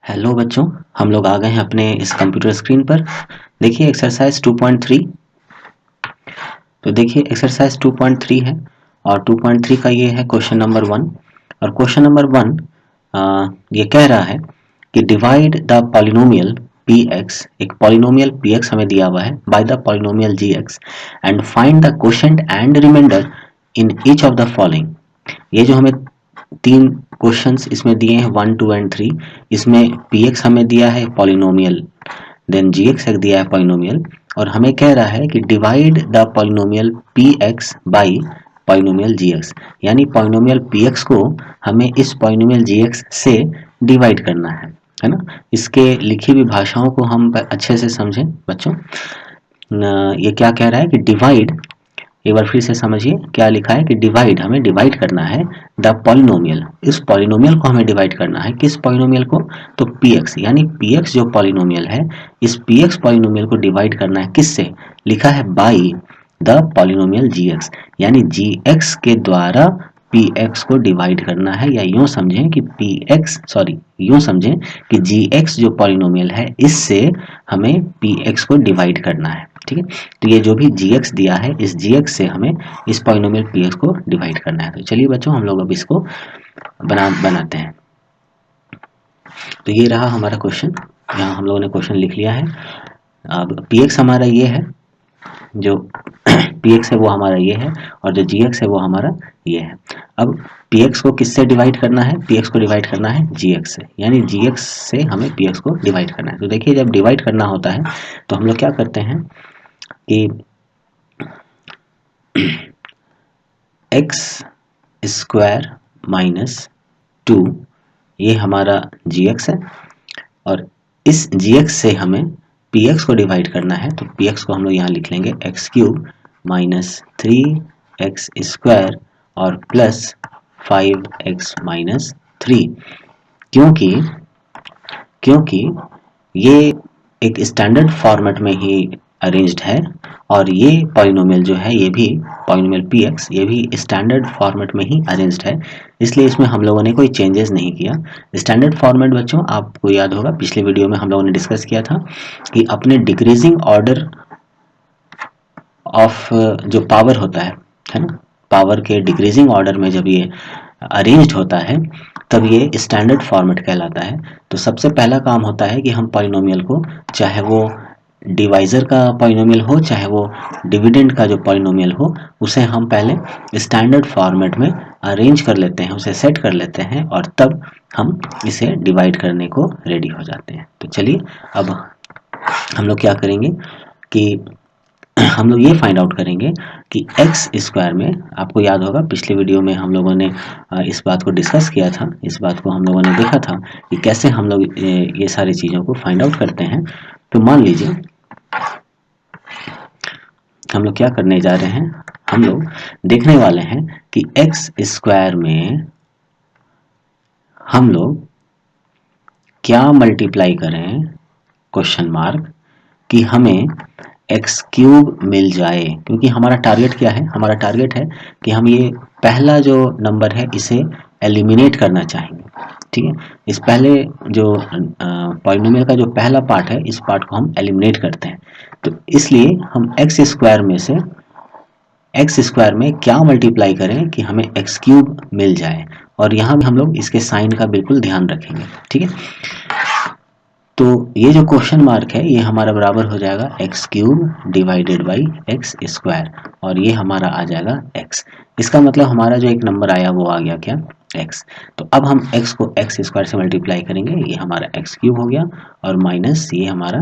Hello बच्चों, हम लोग आ गए हैं अपने इस कंप्यूटर स्क्रीन पर। देखिए एक्सरसाइज 2.3। तो देखिए एक्सरसाइज 2.3 है और 2.3 का ये है क्वेश्चन नंबर 1। और क्वेश्चन नंबर 1 ये कह रहा है कि डिवाइड द पॉलिनोमियल px, एक पॉलिनोमियल px हमें दिया हुआ है, by the polynomial gx and find the quotient and remainder in each of the following. ये जो हमें तीन क्वेश्चंस इसमें दिए हैं 1, 2 एंड 3। इसमें px हमें दिया है पॉलिनोमियल, देन gx एक दिया है पॉलिनोमियल, और हमें कह रहा है कि divide the polynomial px by polynomial gx, यानी पॉलिनोमियल px को हमें इस पॉलिनोमियल gx से डिवाइड करना है ना। इसके लिखी हुई भाषाओं को हम अच्छे से समझें बच्चों। ये क्या कह रहा है कि डिवाइड, एक बार फिर से समझिए क्या लिखा है कि डिवाइड, हमें डिवाइड करना है द पॉलिनोमियल, इस पॉलिनोमियल को हमें डिवाइड करना है। किस पॉलिनोमियल को? तो px, यानी px जो पॉलिनोमियल है, इस px पॉलिनोमियल को डिवाइड करना है किससे? लिखा है बाई द पॉलिनोमियल gx, यानी gx के द्वारा px को डिवाइड करना है। या यूं समझें कि यूं समझें कि gx जो पॉलिनोमियल है इससे हमें px को डिवाइड करना है। ठीक है, तो ये जो भी gx दिया है, इस gx से हमें इस पॉलिनोमियल px को डिवाइड करना है। तो चलिए बच्चों हम लोग अब इसको बनाते हैं। तो ये रहा हमारा क्वेश्चन, यहाँ हम लोगों ने क्वेश्चन लिख लिया है। अब px हमारा ये है, जो px है वो हमारा ये है, और जो gx है वो हमारा ये है। अब px को किससे डिवाइड करना है? px को डिवाइड करना है gx से, यानी gx से हमें px को डिवाइड करना है। तो देखिए जब डिवाइड करना होता है तो हम लोग क्या करते हैं कि एक्स स्क्वायर माइनस 2, ये हमारा gx है, और इस gx से हमें px को डिवाइड करना है। तो px को हम लोग यहाँ लिख लेंगे x cube minus 3x square और प्लस 5x माइनस 3, क्योंकि ये एक स्टैंडर्ड फॉर्मेट में ही अरेंज्ड है, और ये पॉलिनोमियल जो है, ये भी पॉलिनोमियल px, ये भी स्टैंडर्ड फॉर्मेट में ही अरेंज्ड है, इसलिए इसमें हम लोगों ने कोई चेंजेस नहीं किया। स्टैंडर्ड फॉर्मेट बच्चों आपको याद होगा, पिछले वीडियो में हम लोगों ने डिस्कस किया था कि अपने डिक्रीजिंग ऑर्डर ऑफ जो पावर होता है ना, पावर के डिक्रीजिंग ऑर्डर में जब ये अरेंज्ड होता है तब ये स्टैंडर्ड फॉर्मेट कहलाता है। तो सबसे पहला काम होता है कि हम पॉलिनोमियल को, चाहे वो डिवाइजर का पॉलिनोमियल हो चाहे वो डिविडेंड का जो पॉलिनोमियल हो, उसे हम पहले स्टैंडर्ड फॉर्मेट में अरेंज कर लेते हैं, उसे सेट कर लेते हैं, और तब हम इसे डिवाइड करने को रेडी हो जाते हैं। तो चलिए अब हम लोग क्या करेंगे कि हम लोग ये फाइंड आउट करेंगे कि एक्स स्क्वायर में, आपको याद होगा पिछले वीडियो में हम लोगों ने इस बात को डिस्कस किया था, इस बात को हम लोगों ने देखा था कि कैसे हम लोग ये सारी चीज़ों को फाइंड आउट करते हैं। तो मान लीजिए हम लोग क्या करने जा रहे हैं, हम लोग देखने वाले हैं कि एक्स स्क्वायर में हम लोग क्या मल्टीप्लाई करें, क्वेश्चन मार्क, कि हमें एक्स क्यूब मिल जाए। क्योंकि हमारा टारगेट क्या है? हमारा टारगेट है कि हम ये पहला जो नंबर है इसे एलिमिनेट करना चाहेंगे। ठीक है, इस पहले जो पॉलिनोमियल का जो पहला पार्ट है, इस पार्ट को हम एलिमिनेट करते हैं। तो इसलिए हम एक्स स्क्वायर में से एक्स स्क्वायर में क्या मल्टीप्लाई करें कि हमें एक्स क्यूब मिल जाए, और यहाँ भी हम लोग इसके साइन का बिल्कुल ध्यान रखेंगे। ठीक है, तो ये जो क्वेश्चन मार्क है ये हमारा बराबर हो जाएगा x cube divided by x square, और ये हमारा आ जाएगा एक्स। इसका मतलब हमारा जो एक नंबर आया वो आ गया क्या? एक्स। तो अब हम एक्स को एक्स स्क्वायर से मल्टीप्लाई करेंगे, ये हमारा एक्स क्यूब हो गया, और माइनस ये हमारा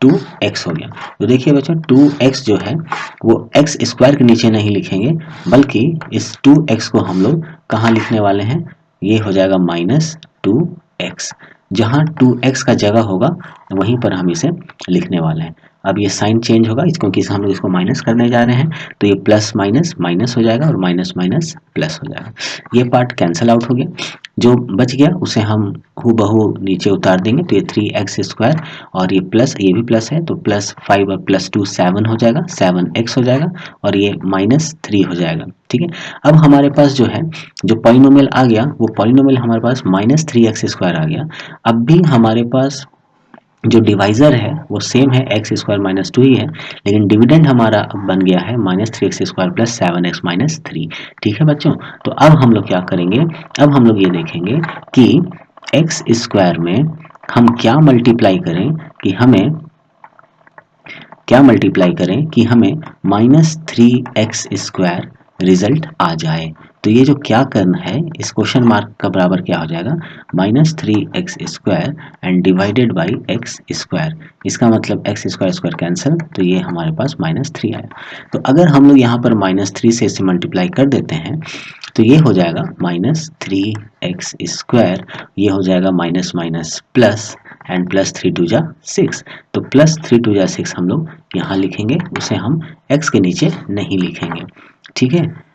2x हो गया। तो देखिए बच्चों 2x जो है वो एक्स स्क्वायर के नीचे नहीं लिखेंगे, बल्कि इस 2x को हम लोग कहाँ लिखने वाले हैं? ये हो जाएगा माइनस 2x, जहाँ 2x का जगह होगा वहीं पर हम इसे लिखने वाले हैं। अब ये साइन चेंज होगा क्योंकि हम लोग इसको माइनस करने जा रहे हैं, तो ये प्लस माइनस माइनस हो जाएगा और माइनस माइनस प्लस हो जाएगा। ये पार्ट कैंसिल आउट हो गया, जो बच गया उसे हम हूबहू नीचे उतार देंगे, तो ये 3x² और ये प्लस, ये भी प्लस है तो प्लस 5 और प्लस 2 7 हो जाएगा, 7x हो जाएगा और ये -3 हो जाएगा। ठीक है, अब हमारे पास जो है जो पॉलिनोमियल आ गया वो पॉलिनोमियल हमारे पास -3x² आ गया। अब भी हमारे पास जो डिवाइजर है वो सेम है x² -2 ही है, लेकिन डिविडेंड हमारा बन गया है -3x² प्लस 7x -3। ठीक है बच्चों, तो अब हम लोग क्या करेंगे, अब हम लोग ये देखेंगे कि x² में हम क्या मल्टीप्लाई करें कि हमें -3x² रिजल्ट आ जाए। तो ये जो क्या करना है, इस क्वेश्चन मार्क का बराबर क्या हो जाएगा, -3x² and divided by x²। इसका मतलब x² कैंसिल, तो ये हमारे पास -3 आया। तो अगर हम लोग यहाँ पर -3 से इसे मल्टीप्लाई कर देते हैं तो ये हो जाएगा -3x², ये हो जाएगा minus minus plus and plus 3 2 जा 6, तो प्लस 3 2 जा 6 हम लोग यहाँ लिखेंगे, उसे हम x के नीचे नहीं लिखेंगे। ठीक है,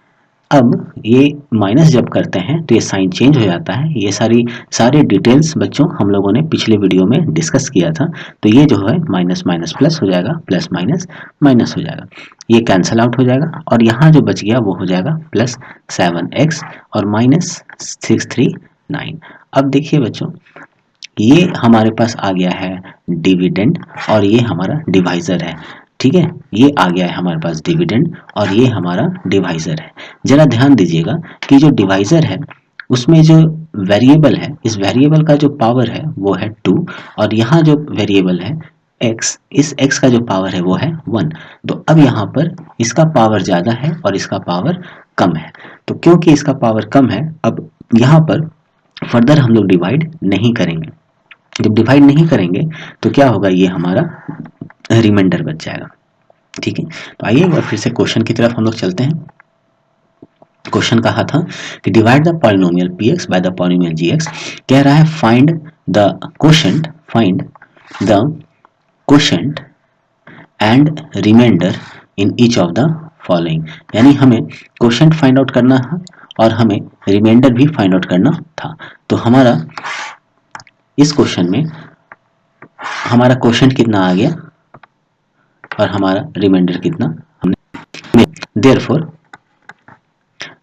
अब ये माइनस जब करते हैं तो ये साइन चेंज हो जाता है। ये सारे डिटेल्स बच्चों हम लोगों ने पिछले वीडियो में डिस्कस किया था। तो ये जो है माइनस माइनस प्लस हो जाएगा, प्लस माइनस माइनस हो जाएगा, ये कैंसिल आउट हो जाएगा और यहाँ जो बच गया वो हो जाएगा प्लस 7x और -639। अब देखिए बच्चों, ये हमारे पास आ गया है डिविडेंड और ये हमारा डिवाइजर है। ठीक है, ये आ गया है हमारे पास डिविडेंड और ये हमारा डिवाइजर है। जरा ध्यान दीजिएगा कि जो डिवाइजर है उसमें जो वेरिएबल है, इस वेरिएबल का जो पावर है वो है 2 और यहाँ जो वेरिएबल है x, इस x का जो पावर है वो है 1। तो अब यहाँ पर इसका पावर ज़्यादा है और इसका पावर कम है, तो क्योंकि इसका पावर कम है अब यहाँ पर फर्दर हम लोग डिवाइड नहीं करेंगे। जब डिवाइड नहीं करेंगे तो क्या होगा, ये हमारा रिमाइंडर बच जाएगा। ठीक है, तो आइए एक बार फिर से क्वेश्चन की तरफ हम लोग चलते हैं। क्वेश्चन कहा था कि divide the polynomial px by the polynomial gx। कह रहा है find the quotient and remainder in each of the following. यानी हमें क्वोशंट फाइंड आउट करना है और हमें रिमाइंडर भी फाइंड आउट करना था। तो हमारा इस क्वेश्चन में हमारा क्वोशंट कितना आ गया और हमारा रिमाइंडर कितना हमने, देयरफॉर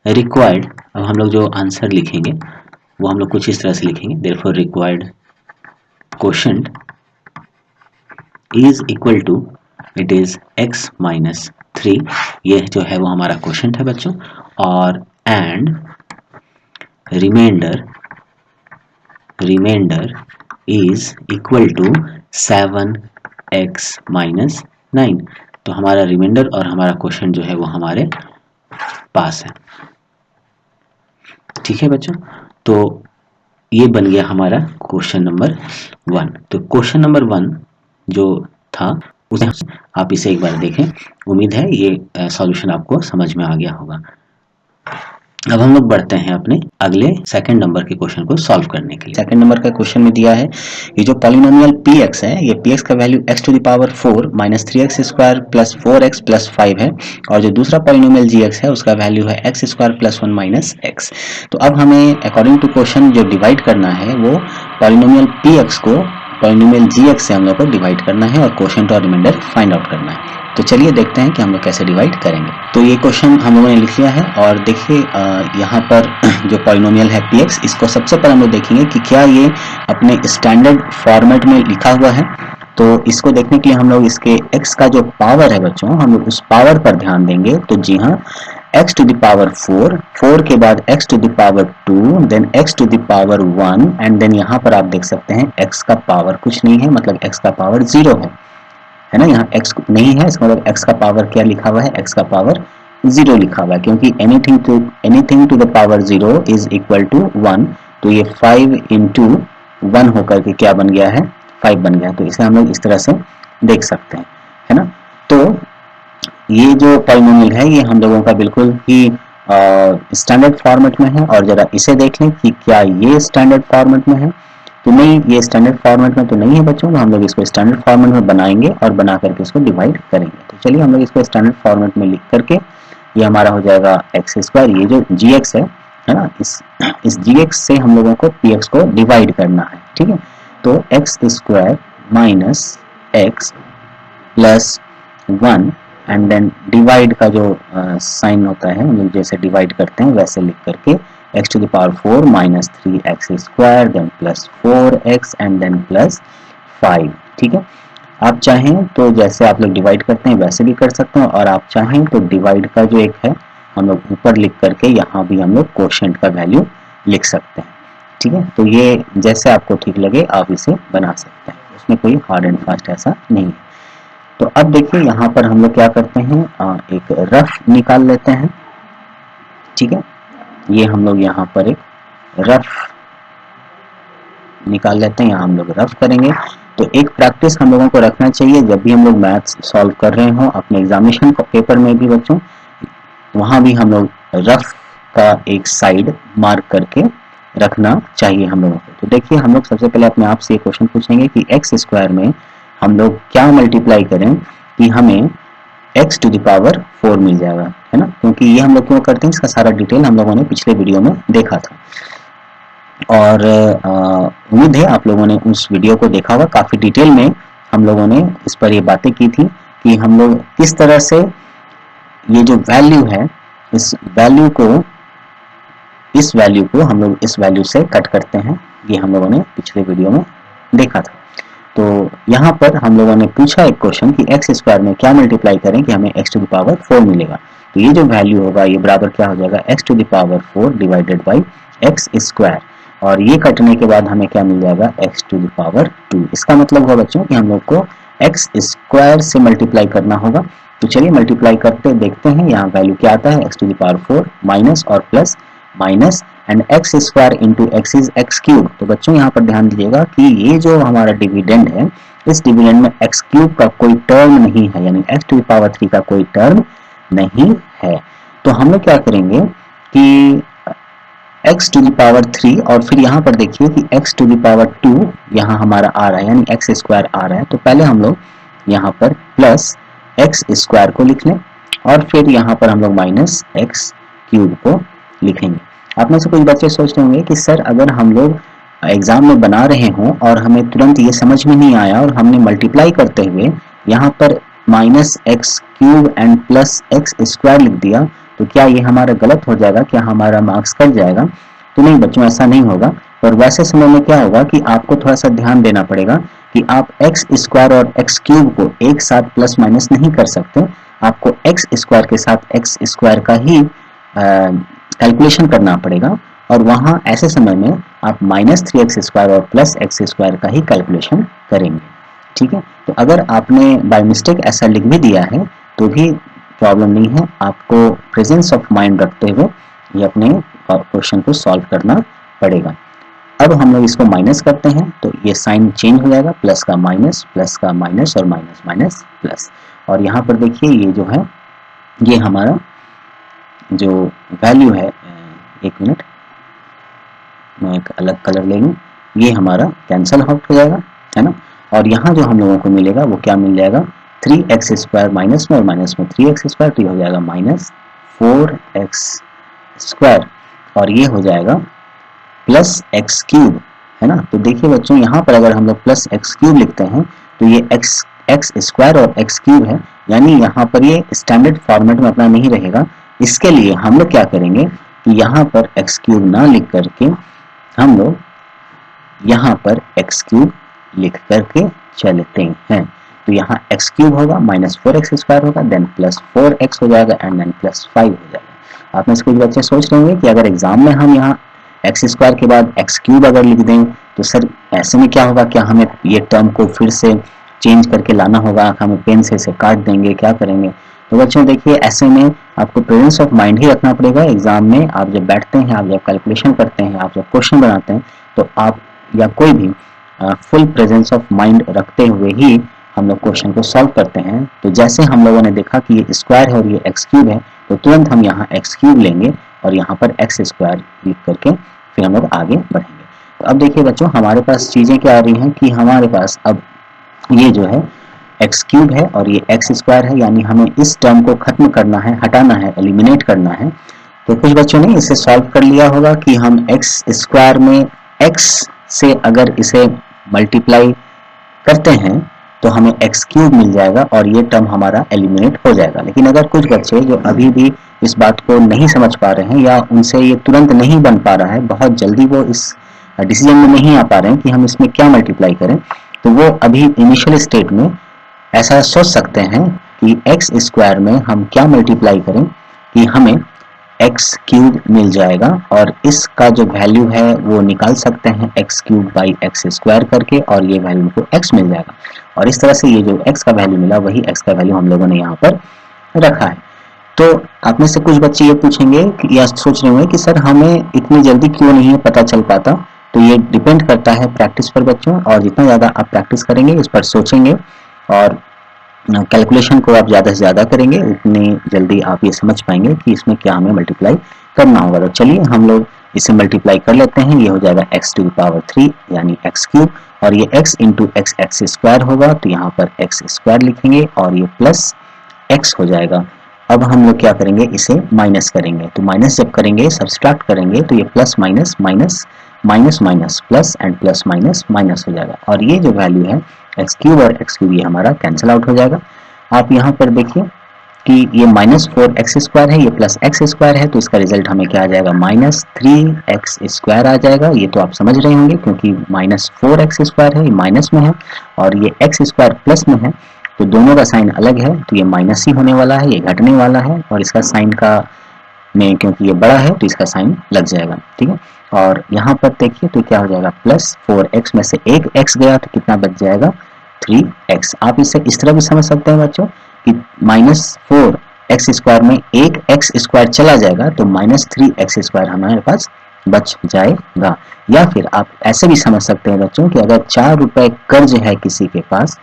रिक्वायर्ड, अब हम लोग जो आंसर लिखेंगे वो हम लोग कुछ इस तरह से लिखेंगे, therefore required quotient is equal to, it is x -3, ये जो है वो हमारा क्वोशंट है बच्चों, और and remainder is equal to 7x -9। तो हमारा रिमाइंडर और हमारा क्वोशंट जो है वो हमारे पास है। ठीक है बच्चों, तो ये बन गया हमारा क्वेश्चन नंबर 1। तो क्वेश्चन नंबर 1 जो था उसे आप इसे एक बार देखें, उम्मीद है ये सॉल्यूशन आपको समझ में आ गया होगा। अब हम लोग बढ़ते हैं अपने अगले सेकंड नंबर के क्वेश्चन को सॉल्व करने के लिए। सेकंड नंबर का क्वेश्चन में दिया है ये जो पॉलिनोमियल px है, ये px का value x⁴ -3x² plus 4x plus 5 है, और जो दूसरा पॉलिनोमियल gx है उसका वैल्यू है x² प्लस 1 x। तो अब हमें अकॉर्डिंग टू क्वेश्चन जो डिवाइड करना है वो पॉलिनोमियल px को पॉलिनोमियल gx से हम लोग को डिवाइड करना है और क्वोशंट और रिमाइंडर फाइंड आउट करना है। तो चलिए देखते हैं कि हम लोग कैसे डिवाइड करेंगे। तो ये क्वेश्चन हम लोगों ने लिख लिया है और देखिए यहाँ पर जो पॉलिनोमियल है px, इसको सबसे पहले हम लोग देखेंगे कि क्या ये अपने स्टैंडर्ड फॉर्मेट में लिखा हुआ है। तो इसको देखने के लिए हम लोग इसके x का जो पावर है बच्चों, हम लोग उस पावर पर ध्यान देंगे। तो जी हाँ, x⁴, 4 के बाद x⁴2, then x⁴ 1 and then यहाँ पर आप देख सकते हैं x का पावर कुछ नहीं है, मतलब x का पावर 0 है ना, यहाँ x नहीं है, इसका मतलब x का पावर क्या लिखा हुआ है, x का पावर 0 लिखा हुआ है, क्योंकि anything to the power 0 is equal to 1। तो ये 5 into 1 होकर के क्या बन गया है, 5 बन गया। तो इसे हम लोग इस तरह से देख सकते हैं, है ना। तो ये जो पॉलिनोमियल है ये हम लोगों का बिल्कुल ही स्टैंडर्ड फॉर्मेट में है, और जरा इसे देख लें कि क्या ये स्टैंडर्ड फॉर्मेट में है। तो नहीं, ये स्टैंडर्ड फॉर्मेट में तो नहीं है बच्चों, तो हम लोग इसको स्टैंडर्ड फॉर्मेट में बनाएंगे और बना करके इसको डिवाइड करेंगे। तो चलिए हम लोग इसको स्टैंडर्ड फॉर्मेट में लिख करके ये हमारा हो जाएगा एक्स स्क्वायर, ये जो जी एक्स है ना, इस जी एक्स से हम लोगों को पी एक्स को डिवाइड करना है, ठीक है। तो x square minus x plus 1 and then divide का जो साइन होता है, हम लोग जैसे डिवाइड करते हैं वैसे लिख करके x to the power 4 minus 3x square then plus 4x and then plus 5, ठीक है। आप चाहें तो जैसे आप लोग डिवाइड करते हैं वैसे भी कर सकते हैं, और आप चाहें तो डिवाइड का जो एक है हम लोग ऊपर लिख करके यहाँ भी हम लोग कोशेंट का वैल्यू लिख सकते हैं, ठीक है। तो ये जैसे आपको ठीक लगे आप इसे बना सकते हैं, उसमें कोई हार्ड एंड फास्ट ऐसा नहीं है। तो अब देखिए यहाँ पर हम लोग क्या करते हैं, एक रफ निकाल लेते हैं, ठीक है। ये हम लोग यहाँ पर एक रफ निकाल लेते हैं, यहाँ हम लोग रफ करेंगे। तो एक प्रैक्टिस हम लोगों को रखना चाहिए जब भी हम लोग मैथ्स सॉल्व कर रहे हो अपने एग्जामिनेशन पेपर में भी बच्चों, वहां भी हम लोग रफ का एक साइड मार्क करके रखना चाहिए हम लोगों को। तो देखिए हम लोग सबसे पहले अपने आप से ये क्वेश्चन पूछेंगे कि एक्स स्क्वायर में हम लोग क्या मल्टीप्लाई करें कि हमें x टू द पावर 4 मिल जाएगा, है ना। क्योंकि ये हम लोग क्यों करते हैं, इसका सारा डिटेल हम लोगों ने पिछले वीडियो में देखा था, और उम्मीद है आप लोगों ने उस वीडियो को देखा होगा। काफी डिटेल में हम लोगों ने इस पर ये बातें की थी कि हम लोग किस तरह से ये जो वैल्यू है, इस वैल्यू को हम लोग इस वैल्यू से कट करते हैं, ये हम लोगों ने पिछले वीडियो में देखा था। तो यहाँ पर हम लोगों ने पूछा एक क्वेश्चन कि एक्स स्क्वायर में क्या मल्टीप्लाई करें कि हमें एक्स टू द पावर 4 मिलेगा। तो ये जो वैल्यू होगा ये बराबर क्या हो जाएगा, x to the power 4 divided by x square, और ये कटने के बाद हमें क्या मिल जाएगा, एक्स टू द पावर 2। इसका मतलब है बच्चों कि हम लोग को एक्स स्क्वायर से मल्टीप्लाई करना होगा। तो चलिए मल्टीप्लाई करते देखते हैं, यहाँ वैल्यू क्या आता है, x to the power 4 minus और plus minus and x square into x is x cube. तो बच्चों यहाँ पर ध्यान दीजिएगा कि ये जो हमारा डिविडेंड है, इस डिविडेंड में एक्स क्यूब का कोई टर्म नहीं है, यानी एक्स टू द पावर 3 का कोई टर्म नहीं है। तो हम लोग क्या करेंगे कि x टू द पावर 3, और फिर यहाँ पर देखिए कि x टू द पावर 2 यहाँ हमारा आ रहा है, यानी एक्स स्क्वायर आ रहा है। तो पहले हम लोग यहाँ पर प्लस एक्स स्क्वायर को लिख लें, और फिर यहाँ पर हम लोग माइनस एक्स क्यूब को लिखेंगे। आप में से कुछ बच्चे सोच रहे होंगे कि सर अगर हम लोग एग्जाम में बना रहे हों और हमें तुरंत ये समझ में नहीं आया और हमने मल्टीप्लाई करते हुए यहाँ पर minus x cube and plus x square लिख दिया, तो क्या ये हमारा गलत हो जाएगा, क्या हमारा मार्क्स कट जाएगा? तो नहीं बच्चों, ऐसा नहीं होगा। और वैसे समय में क्या होगा कि आपको थोड़ा सा ध्यान देना पड़ेगा कि आप एक्स स्क्वायर और एक्स क्यूब को एक साथ प्लस माइनस नहीं कर सकते, आपको एक्स स्क्वायर के साथ एक्स स्क्वायर का ही कैलकुलेशन करना पड़ेगा, और वहां ऐसे समय में आप माइनस 3x स्क्वायर और प्लस एक्स स्क्वायर का ही कैलकुलेशन करेंगे, ठीक है। तो अगर आपने बाय मिस्टेक ऐसा लिख भी दिया है तो भी प्रॉब्लम नहीं है, आपको प्रेजेंस ऑफ माइंड रखते हुए ये अपने क्वेश्चन को सॉल्व करना पड़ेगा। अब हम लोग इसको माइनस करते हैं तो ये साइन चेंज हो जाएगा, प्लस का माइनस और माइनस माइनस प्लस। और यहाँ पर देखिए ये जो है ये हमारा जो वैल्यू है, एक मिनट मैं एक अलग कलर ले लूँ, ये हमारा कैंसल आउट हो जाएगा, है ना। और यहाँ जो हम लोगों को मिलेगा वो क्या मिल जाएगा, 3x स्क्वायर माइनस में और माइनस में 3x स्क्वायर, तो ये हो जाएगा माइनस 4x स्क्वायर, और ये हो जाएगा प्लस एक्स क्यूब, है ना। तो देखिए बच्चों यहाँ पर अगर हम लोग प्लस एक्स क्यूब लिखते हैं तो ये एक्स स्क्वायर और एक्स क्यूब है, यानी यहाँ पर ये स्टैंडर्ड फॉर्मेट में अपना नहीं रहेगा। इसके लिए हम लोग क्या करेंगे कि यहाँ पर एक्स क्यूब ना लिख करके हम लोग यहाँ पर एक्स क्यूब लिख करके चलते हैं। तो यहाँ एक्स क्यूब होगा माइनस 4x स्क्वायर होगा, देन प्लस 4x हो जाएगा एंड देन प्लस 5 हो जाएगा। आप में से कुछ बच्चे सोच रहे होंगे कि अगर एग्जाम में हम यहाँ एक्स स्क्वायर के बाद एक्स क्यूब अगर लिख दें तो सर ऐसे में क्या होगा, क्या हमें ये टर्म को फिर से चेंज करके लाना होगा, हमें पेन से इसे काट देंगे, क्या करेंगे? तो बच्चों देखिए ऐसे में आपको प्रेजेंस ऑफ माइंड ही रखना पड़ेगा। एग्जाम में आप जब बैठते हैं, आप जब कैलकुलेशन करते हैं, आप जब क्वेश्चन बनाते हैं, तो आप या कोई भी फुल प्रेजेंस ऑफ माइंड रखते हुए ही हम लोग क्वेश्चन को सॉल्व करते हैं। तो जैसे हम लोगों ने देखा कि ये स्क्वायर है और ये एक्स क्यूब है, तो तुरंत हम यहाँ एक्स क्यूब लेंगे और यहाँ पर एक्स स्क्वायर लिख करके फिर हम लोग आगे बढ़ेंगे। तो अब देखिए बच्चों, हमारे पास चीज़ें क्या आ रही हैं कि हमारे पास अब ये जो है एक्स क्यूब है और ये एक्स स्क्वायर है, यानी हमें इस टर्म को खत्म करना है, हटाना है, एलिमिनेट करना है। तो कुछ बच्चों ने इसे सॉल्व कर लिया होगा कि हम एक्स स्क्वायर में एक्स से अगर इसे मल्टीप्लाई करते हैं तो हमें एक्स क्यूब मिल जाएगा और ये टर्म हमारा एलिमिनेट हो जाएगा। लेकिन अगर कुछ बच्चे जो अभी भी इस बात को नहीं समझ पा रहे हैं या उनसे ये तुरंत नहीं बन पा रहा है, बहुत जल्दी वो इस डिसीजन में नहीं आ पा रहे हैं कि हम इसमें क्या मल्टीप्लाई करें, तो वो अभी इनिशियल स्टेट में ऐसा सोच सकते हैं कि एक्स स्क्वायर में हम क्या मल्टीप्लाई करें कि हमें एक्स क्यूब मिल जाएगा, और इसका जो वैल्यू है वो निकाल सकते हैं x cube by x square करके, और ये वैल्यू को एक्स मिल जाएगा। और इस तरह से ये जो एक्स का वैल्यू मिला वही एक्स का वैल्यू हम लोगों ने यहाँ पर रखा है। तो आप में से कुछ बच्चे ये पूछेंगे या सोच रहे होंगे कि सर हमें इतनी जल्दी क्यों नहीं पता चल पाता। तो ये डिपेंड करता है प्रैक्टिस पर बच्चों, और जितना ज़्यादा आप प्रैक्टिस करेंगे, इस पर सोचेंगे और कैलकुलेशन को आप ज़्यादा से ज़्यादा करेंगे, उतनी जल्दी आप ये समझ पाएंगे कि इसमें क्या हमें मल्टीप्लाई करना होगा। तो चलिए हम लोग इसे मल्टीप्लाई कर लेते हैं। ये हो जाएगा x टू द पावर 3 यानी x क्यूब, और ये x into x x square होगा, तो यहाँ पर x स्क्वायर लिखेंगे और ये प्लस x हो जाएगा। अब हम लोग क्या करेंगे, इसे माइनस करेंगे। तो माइनस जब करेंगे, सब्सट्रैक्ट करेंगे, तो ये plus minus minus minus minus plus and plus minus minus हो जाएगा, और ये जो वैल्यू है एक्स क्यूब और एक्स क्यूब ये हमारा कैंसिल आउट हो जाएगा। आप यहाँ पर देखिए कि ये माइनस 4x स्क्वायर है, ये प्लस एक्स स्क्वायर है, तो इसका रिजल्ट हमें क्या आ जाएगा, माइनस 3x स्क्वायर आ जाएगा। ये तो आप समझ रहे होंगे क्योंकि माइनस 4x स्क्वायर है, ये माइनस में है, और ये x स्क्वायर प्लस में है, तो दोनों का साइन अलग है, तो ये माइनस ही होने वाला है, ये घटने वाला है, और इसका साइन का में क्योंकि ये बड़ा है तो इसका साइन लग जाएगा, ठीक है। और यहाँ पर देखिए तो क्या हो जाएगा, प्लस 4x में से एक x गया तो कितना बच जाएगा, 3x। आप इसे इस तरह भी समझ सकते हैं बच्चों कि माइनस 4x स्क्वायर में एक x स्क्वायर चला जाएगा तो माइनस 3x स्क्वायर हमारे पास बच जाएगा। या फिर आप ऐसे भी समझ सकते हैं बच्चों कि अगर 4 रुपए कर्ज है किसी के पास,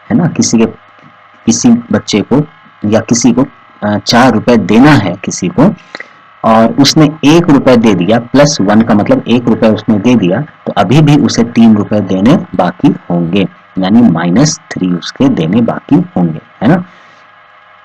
है ना, किसी बच्चे को या किसी को 4 रुपए देना है किसी को, और उसने 1 रुपए दे दिया, प्लस 1 का मतलब 1 रुपए उसने दे दिया, तो अभी भी उसे 3 रुपए देने बाकी होंगे, यानी माइनस 3 उसके देने बाकी होंगे, है ना।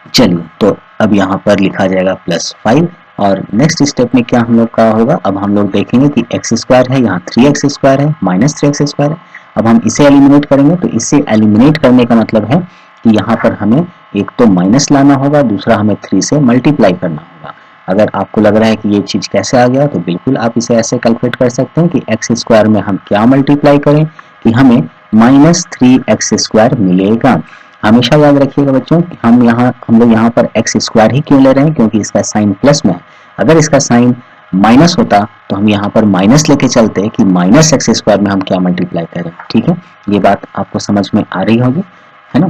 चलिए तो अब यहाँ पर लिखा जाएगा प्लस 5, और नेक्स्ट स्टेप में क्या हम लोग का होगा, अब हम लोग देखेंगे कि एक्स स्क्वायर है, यहाँ 3x स्क्वायर है, माइनस 3x स्क्वायर है। अब हम इसे एलिमिनेट करेंगे, तो इसे एलिमिनेट करने का मतलब है कि यहाँ पर हमें एक तो माइनस लाना होगा, दूसरा हमें 3 से मल्टीप्लाई करना होगा। अगर आपको लग रहा है कि ये चीज़ कैसे आ गया, तो बिल्कुल आप इसे ऐसे कैलकुलेट कर सकते हैं कि एक्स स्क्वायर में हम क्या मल्टीप्लाई करें कि हमें माइनस 3x स्क्वायर मिलेगा। हमेशा याद रखिएगा बच्चों, हम लोग यहाँ पर एक्स स्क्वायर ही क्यों ले रहे हैं, क्योंकि इसका साइन प्लस में है। अगर इसका साइन माइनस होता तो हम यहाँ पर माइनस लेके चलते कि माइनस एक्स स्क्वायर में हम क्या मल्टीप्लाई करें, ठीक है। ये बात आपको समझ में आ रही होगी, है ना।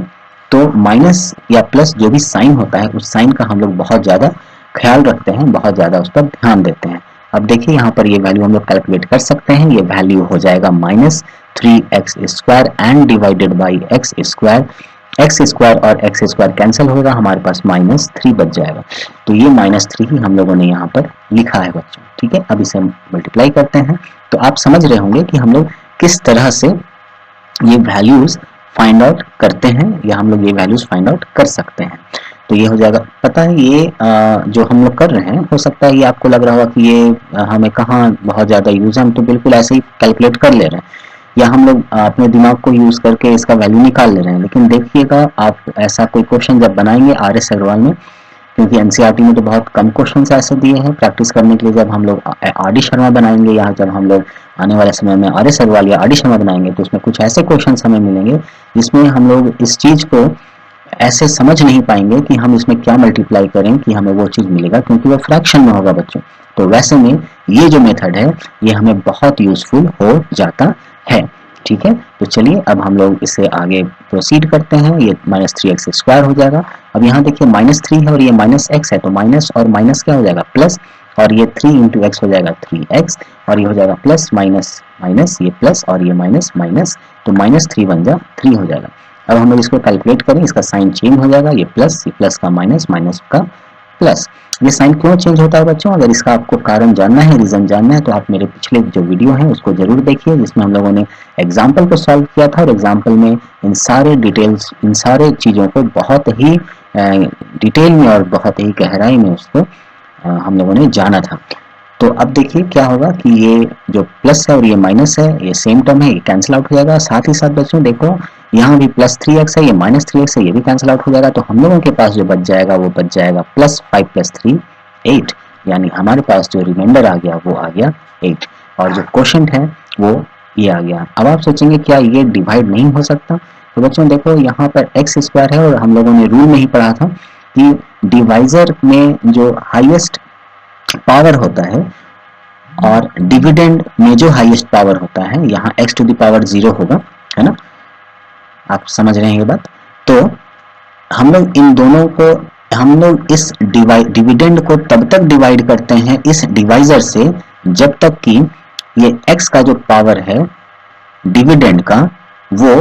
तो माइनस या प्लस जो भी साइन होता है, उस साइन का हम लोग बहुत ज़्यादा ख्याल रखते हैं, बहुत ज़्यादा उस पर ध्यान देते हैं। अब देखिए यहाँ पर ये वैल्यू हम लोग कैलकुलेट कर सकते हैं। ये वैल्यू हो जाएगा minus 3x square and divided by x square. X square और एक्स स्क्वायर कैंसिल होगा, हमारे पास माइनस 3 बच जाएगा। तो ये माइनस 3 ही हम लोगों ने यहाँ पर लिखा है बच्चों, ठीक है। अब इसे मल्टीप्लाई करते हैं, तो आप समझ रहे होंगे कि हम लोग किस तरह से ये वैल्यूज फाइंड आउट करते हैं, या हम लोग ये वैल्यूज फाइंड आउट कर सकते हैं। तो ये हो जाएगा, पता है ये जो हम लोग कर रहे हैं, हो सकता है ये आपको लग रहा होगा कि ये हमें कहाँ बहुत ज़्यादा यूज है, हम तो बिल्कुल ऐसे ही कैलकुलेट कर ले रहे हैं, या हम लोग अपने दिमाग को यूज करके इसका वैल्यू निकाल ले रहे हैं। लेकिन देखिएगा, आप ऐसा कोई क्वेश्चन जब बनाएंगे RS अग्रवाल में, क्योंकि NCERT में तो बहुत कम क्वेश्चन ऐसे दिए हैं प्रैक्टिस करने के लिए, जब हम लोग RD शर्मा बनाएंगे, या जब हम लोग आने वाले समय में RS अग्रवाल या RD शर्मा बनाएंगे, तो उसमें कुछ ऐसे क्वेश्चन हमें मिलेंगे जिसमें हम लोग इस चीज़ को ऐसे समझ नहीं पाएंगे कि हम इसमें क्या मल्टीप्लाई करें कि हमें वो चीज़ मिलेगा, क्योंकि वो फ्रैक्शन में होगा बच्चों। तो वैसे में ये जो मेथड है ये हमें बहुत यूजफुल हो जाता है, ठीक है। तो चलिए अब हम लोग इसे आगे प्रोसीड करते हैं। ये माइनस 3x स्क्वायर हो जाएगा। अब यहाँ देखिए माइनस 3 है और ये माइनस x है, तो माइनस और माइनस क्या हो जाएगा, प्लस, और ये 3 इंटू एक्स हो जाएगा 3x, और ये हो जाएगा प्लस माइनस माइनस, ये प्लस और ये माइनस माइनस, तो माइनस 3 बन जा 3 हो जाएगा। अब हम लोग इसको कैलकुलेट करें, इसका साइन चेंज हो जाएगा, ये प्लस का माइनस, माइनस का प्लस। ये साइन क्यों चेंज होता है बच्चों? अगर इसका आपको कारण जानना है, रीजन जानना है, तो आप मेरे पिछले जो वीडियो है उसको जरूर देखिए, जिसमें हम लोगों ने एग्जाम्पल को सॉल्व किया था और एग्जाम्पल में इन सारे डिटेल्स, इन सारे चीज़ों को बहुत ही डिटेल में और बहुत ही गहराई में उसको हम लोगों ने जाना था। तो अब देखिए क्या होगा कि ये जो प्लस है और ये माइनस है, ये सेम टर्म है, ये कैंसिल आउट हो जाएगा। साथ ही साथ बच्चों देखो यहाँ भी प्लस 3x है, ये माइनस 3x है, ये भी कैंसिल आउट हो जाएगा। तो हम लोगों के पास जो बच जाएगा वो बच जाएगा प्लस 5 प्लस 3 8, यानी हमारे पास जो रिमाइंडर आ गया वो आ गया 8, और जो क्वोशंट है वो ये आ गया। अब आप सोचेंगे क्या ये डिवाइड नहीं हो सकता? तो बच्चों देखो यहाँ पर एक्स स्क्वायर है और हम लोगों ने रूल में ही पढ़ा था कि डिवाइजर में जो हाईएस्ट पावर होता है और डिविडेंड में जो हाईएस्ट पावर होता है, यहाँ x टू द पावर 0 होगा, है ना? आप समझ रहे हैं ये बात? तो हम लोग इन दोनों को, हम लोग इस डिविडेंड को तब तक डिवाइड करते हैं इस डिवाइजर से जब तक कि ये x का जो पावर है डिविडेंड का वो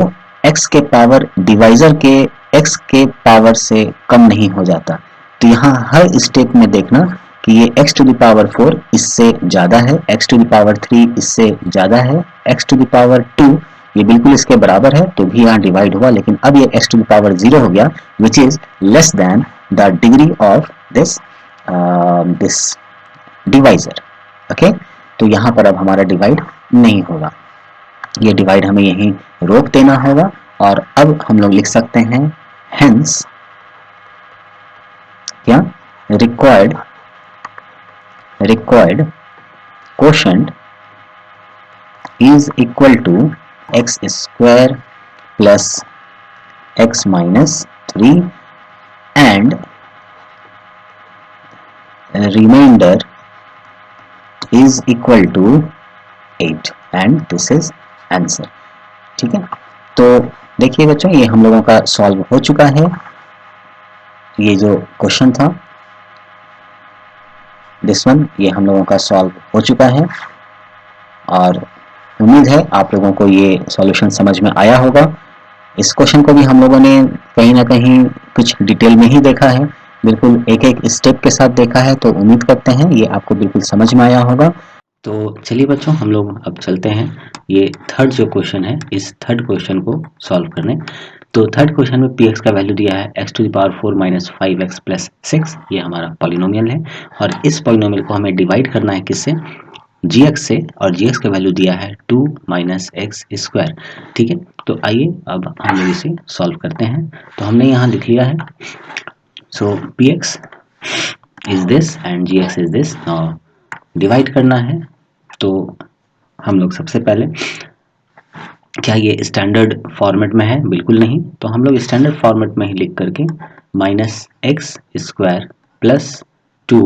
x के पावर डिवाइजर के x के पावर से कम नहीं हो जाता। तो यहाँ हर स्टेप में देखना कि ये x टू द पावर 4 इससे ज़्यादा है, x टू द पावर 3 इससे ज़्यादा है, x टू द पावर 2 ये बिल्कुल इसके बराबर है तो भी यहाँ डिवाइड हुआ, लेकिन अब ये x टू द पावर 0 हो गया which is less than the degree of this divisor. Okay, तो यहाँ पर अब हमारा डिवाइड नहीं होगा, ये डिवाइड हमें यहीं रोक देना होगा। और अब हम लोग लिख सकते हैं हेंस क्या required quotient is equal to x square plus x minus 3 and remainder is equal to 8 and this is answer। ठीक है, तो देखिए बच्चों ये हम लोगों का सॉल्व हो चुका है, ये जो क्वेश्चन था दिस वन, ये हम लोगों का सॉल्व हो चुका है और उम्मीद है आप लोगों को ये सॉल्यूशन समझ में आया होगा। इस क्वेश्चन को भी हम लोगों ने कहीं ना कहीं कुछ डिटेल में ही देखा है, बिल्कुल एक एक स्टेप के साथ देखा है, तो उम्मीद करते हैं ये आपको बिल्कुल समझ में आया होगा। तो चलिए बच्चों हम लोग अब चलते हैं ये थर्ड जो क्वेश्चन है इस थर्ड क्वेश्चन को सॉल्व करने। तो थर्ड क्वेश्चन में px का वैल्यू दिया है x to the power 4 minus 5x plus 6, ये हमारा पॉलिनोमियल है और इस पॉलिनोमियल को हमें डिवाइड करना है किससे, gx से, और gx का वैल्यू दिया है 2 माइनस एक्स स्क्वायर। ठीक है, तो आइए अब हम लोग इसे सॉल्व करते हैं। तो हमने यहाँ लिख लिया है, सो px is this and gx is this. Divide करना है तो हम लोग सबसे पहले, क्या ये स्टैंडर्ड फॉर्मेट में है? बिल्कुल नहीं, तो हम लोग स्टैंडर्ड फॉर्मेट में ही लिख करके माइनस एक्स स्क्वायर प्लस 2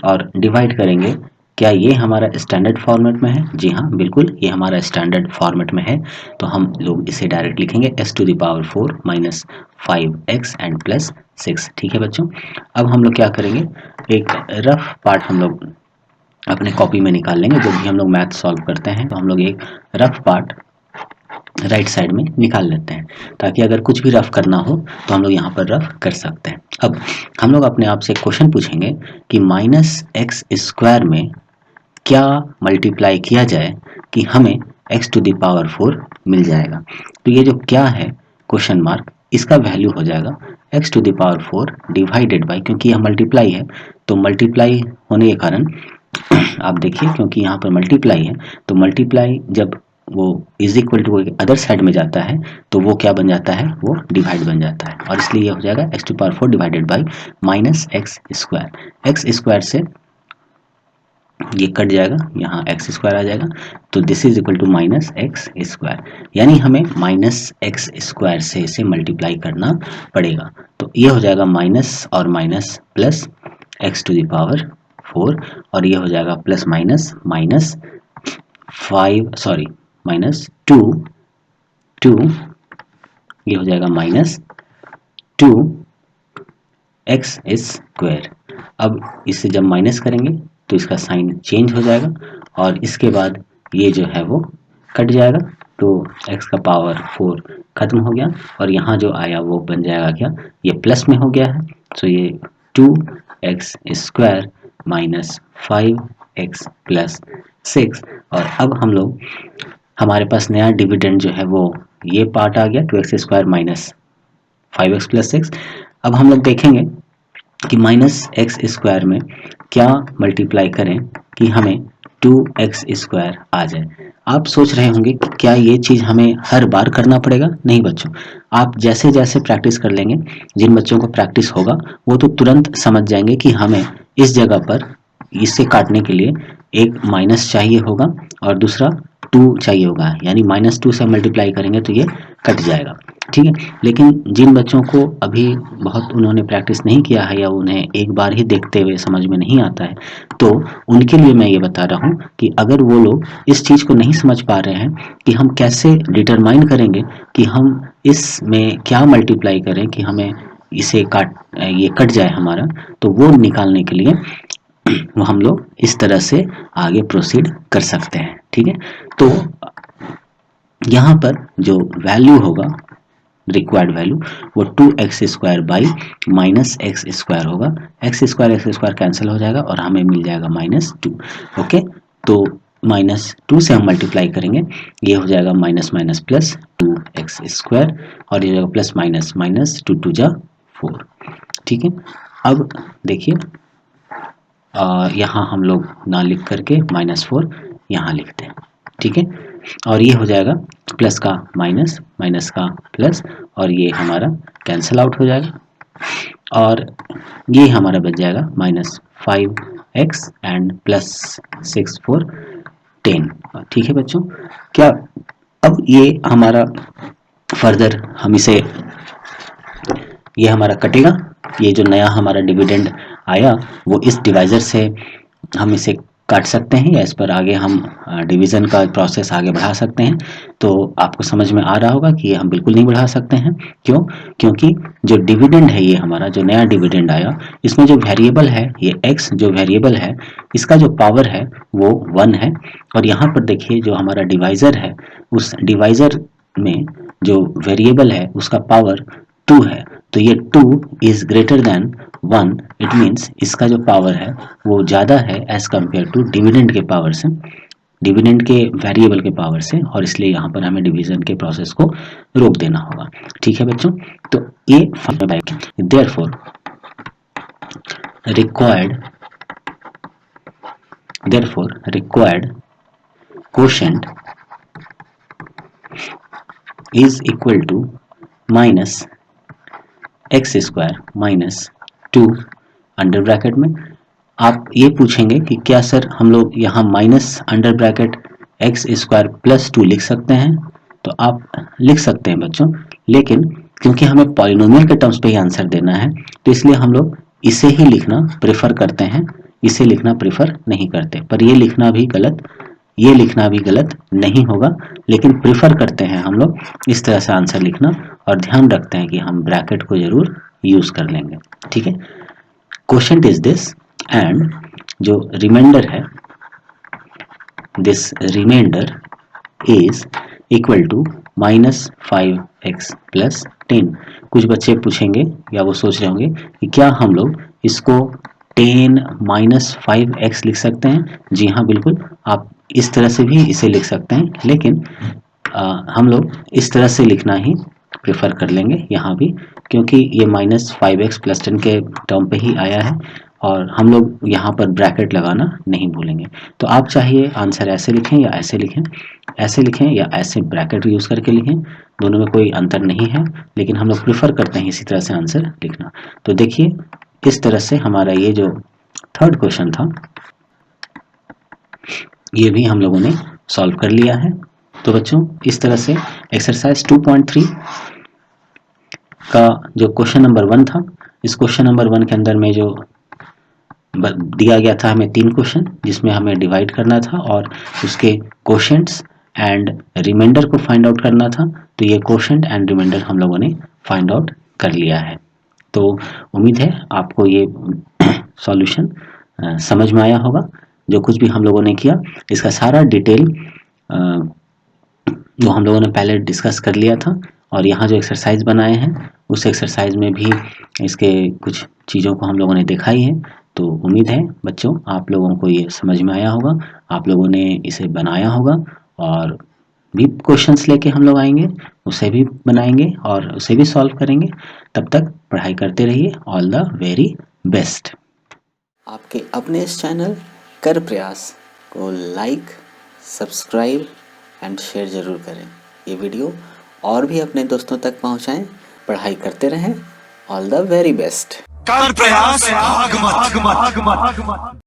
और डिवाइड करेंगे। क्या ये हमारा स्टैंडर्ड फॉर्मेट में है? जी हाँ बिल्कुल, ये हमारा स्टैंडर्ड फॉर्मेट में है, तो हम लोग इसे डायरेक्ट लिखेंगे x to the power 4 minus 5x and plus 6। ठीक है बच्चों, अब हम लोग क्या करेंगे, एक रफ पार्ट हम लोग अपने कॉपी में निकाल लेंगे। जब भी हम लोग मैथ सॉल्व करते हैं तो हम लोग एक रफ पार्ट राइट साइड में निकाल लेते हैं, ताकि अगर कुछ भी रफ करना हो तो हम लोग यहाँ पर रफ कर सकते हैं। अब हम लोग अपने आप से क्वेश्चन पूछेंगे कि माइनस एक्स स्क्वायर में क्या मल्टीप्लाई किया जाए कि हमें x टू द पावर 4 मिल जाएगा। तो ये जो क्या है क्वेश्चन मार्क, इसका वैल्यू हो जाएगा x to the power 4 divided by, क्योंकि यह मल्टीप्लाई है तो मल्टीप्लाई होने के कारण आप देखिए क्योंकि यहाँ पर मल्टीप्लाई है तो मल्टीप्लाई जब वो is equal to other side में जाता है तो वो क्या बन जाता है, वो डिवाइड बन जाता है, और इसलिए ये हो जाएगा x to power 4 divided by minus x square. X square से ये कट जाएगा, यहाँ एक्स स्क्वायर आ जाएगा, तो this is equal to minus x square, यानी हमें माइनस एक्स स्क्वायर से इसे मल्टीप्लाई करना पड़ेगा। तो ये हो जाएगा माइनस और minus plus x to the power 4, और ये हो जाएगा plus minus minus 5 sorry minus 2 ये हो जाएगा माइनस 2 एक्स स्क्वायर। अब इसे जब माइनस करेंगे तो इसका साइन चेंज हो जाएगा और इसके बाद ये जो है वो कट जाएगा, तो x का पावर 4 खत्म हो गया और यहाँ जो आया वो बन जाएगा क्या, ये प्लस में हो गया है, तो ये 2x square minus 5x plus 6। और अब हम लोग हमारे पास नया डिविडेंड जो है वो ये पार्ट आ गया 2x square minus 5x plus 6। अब हम लोग देखेंगे कि माइनस एक्स स्क्वायर में क्या मल्टीप्लाई करें कि हमें 2x स्क्वायर आ जाए। आप सोच रहे होंगे कि क्या ये चीज़ हमें हर बार करना पड़ेगा? नहीं बच्चों, आप जैसे जैसे प्रैक्टिस कर लेंगे, जिन बच्चों को प्रैक्टिस होगा वो तो तुरंत समझ जाएंगे कि हमें इस जगह पर इससे काटने के लिए एक माइनस चाहिए होगा और दूसरा 2 चाहिए होगा, यानी -2 से मल्टीप्लाई करेंगे तो ये कट जाएगा। ठीक है, लेकिन जिन बच्चों को अभी बहुत उन्होंने प्रैक्टिस नहीं किया है या उन्हें एक बार ही देखते हुए समझ में नहीं आता है, तो उनके लिए मैं ये बता रहा हूँ कि अगर वो लोग इस चीज़ को नहीं समझ पा रहे हैं कि हम कैसे डिटरमाइन करेंगे कि हम इसमें क्या मल्टीप्लाई करें कि हमें इसे ये कट जाए हमारा, तो वो निकालने के लिए वो हम लोग इस तरह से आगे प्रोसीड कर सकते हैं। ठीक है, तो यहाँ पर जो वैल्यू होगा रिक्वायर्ड वैल्यू वो 2x square by minus x square होगा। एक्स स्क्वायर कैंसिल हो जाएगा और हमें मिल जाएगा -2। ओके, तो -2 से हम मल्टीप्लाई करेंगे, ये हो जाएगा minus minus plus 2x square और ये हो जाएगा प्लस माइनस माइनस 2 2 जा 4। ठीक है, अब देखिए यहाँ हम लोग ना लिख करके -4 यहाँ लिखते हैं। ठीक है, और ये हो जाएगा प्लस का माइनस, माइनस का प्लस, और ये हमारा कैंसिल आउट हो जाएगा और ये हमारा बच जाएगा -5x एंड प्लस 6 4 10। ठीक है बच्चों, क्या अब ये हमारा फर्दर हम इसे ये हमारा कटेगा, ये जो नया हमारा डिविडेंड आया वो इस डिवाइज़र से हम इसे काट सकते हैं या इस पर आगे हम डिवीज़न का प्रोसेस आगे बढ़ा सकते हैं। तो आपको समझ में आ रहा होगा कि ये हम बिल्कुल नहीं बढ़ा सकते हैं। क्यों? क्योंकि जो डिविडेंड है ये हमारा जो नया डिविडेंड आया, इसमें जो वेरिएबल है ये x जो वेरिएबल है इसका जो पावर है वो 1 है, और यहाँ पर देखिए जो हमारा डिवाइज़र है उस डिवाइज़र में जो वेरिएबल है उसका पावर 2 है, तो ये 2 is greater than 1। It means इसका जो पावर है वो ज़्यादा है एज कम्पेयर टू डिविडेंड के पावर से, डिविडेंड के वेरिएबल के पावर से, और इसलिए यहाँ पर हमें डिवीजन के प्रोसेस को रोक देना होगा। ठीक है बच्चों, तो ये therefore required quotient is equal to minus x square minus 2 under bracket में। आप ये पूछेंगे कि क्या सर हम लोग यहाँ minus under bracket x square plus 2 लिख सकते हैं? तो आप लिख सकते हैं बच्चों, लेकिन क्योंकि हमें पॉलिनोमियल के टर्म्स पे ही आंसर देना है तो इसलिए हम लोग इसे ही लिखना प्रेफर करते हैं, इसे लिखना प्रेफर नहीं करते। पर ये लिखना भी गलत नहीं होगा, लेकिन प्रेफर करते हैं हम लोग इस तरह से आंसर लिखना, और ध्यान रखते हैं कि हम ब्रैकेट को जरूर यूज कर लेंगे। ठीक है, क्वेश्चन इज दिस, एंड जो रिमाइंडर है this remainder is equal to -5x plus 10। कुछ बच्चे पूछेंगे या वो सोच रहे होंगे कि क्या हम लोग इसको 10 माइनस 5x लिख सकते हैं? जी हाँ बिल्कुल, आप इस तरह से भी इसे लिख सकते हैं, लेकिन हम लोग इस तरह से लिखना ही प्रेफर कर लेंगे यहाँ भी, क्योंकि ये -5x प्लस 10 के टर्म पे ही आया है और हम लोग यहाँ पर ब्रैकेट लगाना नहीं भूलेंगे। तो आप चाहिए आंसर ऐसे लिखें या ऐसे लिखें, ऐसे लिखें या ऐसे ब्रैकेट यूज़ करके लिखें, दोनों में कोई अंतर नहीं है, लेकिन हम लोग प्रेफर करते हैं इसी तरह से आंसर लिखना। तो देखिए इस तरह से हमारा ये जो थर्ड क्वेश्चन था ये भी हम लोगों ने सॉल्व कर लिया है। तो बच्चों इस तरह से एक्सरसाइज 2.3 का जो क्वेश्चन नंबर 1 था, इस क्वेश्चन नंबर 1 के अंदर में जो दिया गया था हमें 3 क्वेश्चन जिसमें हमें डिवाइड करना था और उसके क्वोशंट्स एंड रिमाइंडर को फाइंड आउट करना था। तो ये क्वोशंट एंड रिमाइंडर हम लोगों ने फाइंड आउट कर लिया है। तो उम्मीद है आपको ये सॉल्यूशन समझ में आया होगा। जो कुछ भी हम लोगों ने किया इसका सारा डिटेल वो हम लोगों ने पहले डिस्कस कर लिया था, और यहाँ जो एक्सरसाइज बनाए हैं उस एक्सरसाइज में भी इसके कुछ चीज़ों को हम लोगों ने देखा ही है। तो उम्मीद है बच्चों आप लोगों को ये समझ में आया होगा, आप लोगों ने इसे बनाया होगा और भी क्वेश्चंस लेके हम लोग आएंगे, उसे भी बनाएंगे और उसे भी सॉल्व करेंगे। तब तक पढ़ाई करते रहिए। All the very best. आपके अपने इस चैनल कर प्रयास को लाइक, सब्सक्राइब एंड शेयर ज़रूर करें। ये वीडियो और भी अपने दोस्तों तक पहुंचाएं। पढ़ाई करते रहें। All the very best. कर प्रयास भाग मत।